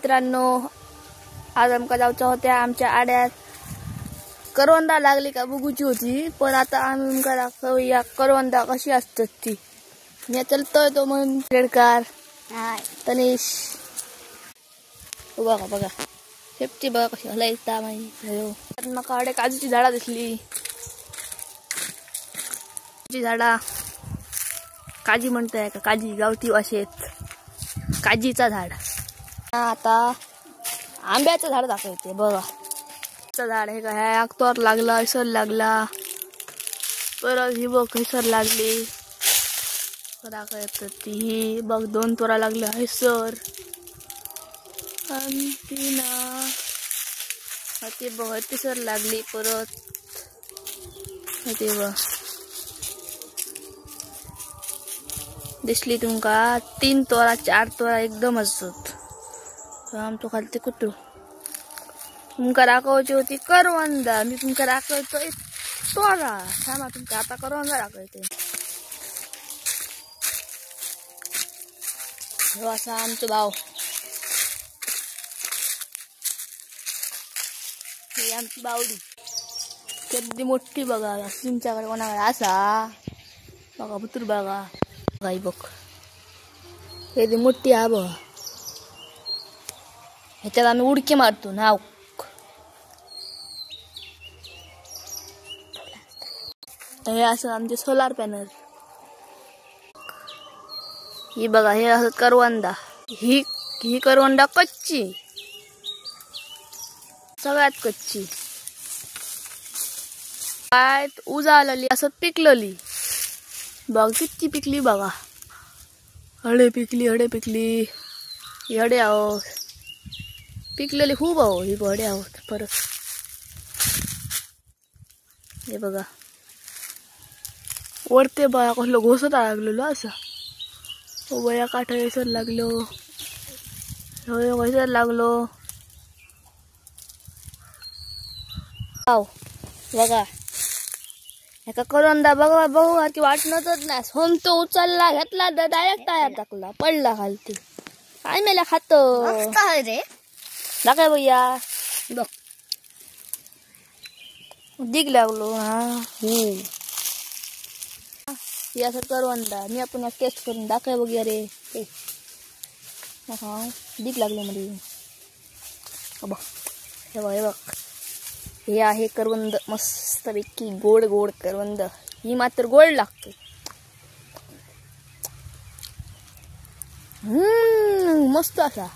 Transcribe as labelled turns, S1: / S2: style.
S1: मित्रांनो, आज आमका जाऊचा होत्या आमच्या आड्यात करवंदा लागली का बघूची होती, पण आता आम्ही तुमका दाखवूया करवंदा कशी असतात ती. मी चलतोय तो म्हणून रेडकार तनिष बघा बघा शेपटी बघा कशी हलायचा माहिती. माका आड्या काजूची झाडा दिसली. झाडा काजी म्हणताय का, काजी गावठी भाषेत काजीचा झाड. आता आंब्याचं झाड दाखवते बघा. झाड हे का, ह्या तोर लागला, हैसर लागला, परत ही बघ हैसर लागली दाखवत ती बघ. 2 तोरा लागल्या हैसर आणि ती ना ते बघ तिसर लागली परत ते बघ दिसली तुमका. 3 तोरा 4 तोरा एकदम असत. आमचं खालते कुठू तुमका दाखवायची होती करवंदा, मी तुमका दाखवतोय तोरा. थांबा तुमका आता करवंदा दाखवते. हो असा आमचं भाव, ही आमची बावडी कधी मोठी बघा. तुमच्याकडे कोणाकडे असा बघा बुतूर बघा गाई बघ कधी मोठी हा बघ. ह्याच्यात आम्ही उडकी मारतो नाव. हे असं आमचे सोलार पॅनल. ही बघा हे असं करवंदा. ही करवंदा कच्ची, सगळ्यात कच्ची. काय उजाळली असं पिकलेली बघ. किती पिकली बघा. हडे पिकली हडे आहोत पिकलेली खूप आहो. ही बडे आहोत परत हे बघा वरते बघा कसलं घोसत लागलेलो असं. वया काठ हैसर लागलो, हैसर लागलो बघा. एका करवंदा बघा बघू की वाटणतच नाही. होम तो उचलला घेतला डायरेक्ट टायर टाकला पडला खालती. काय मेला खात रे दाखव भैया बघ. दिग लागलो हा असं करवंदा. मी आपण टेस्ट करून दाखव बघूया रे. दिग लागलो मध्ये बघ. हे बघ हे बघ हे आहे करवंद. मस्तपैकी गोड गोड करवंद. ही मात्र गोड लागते. मस्त असा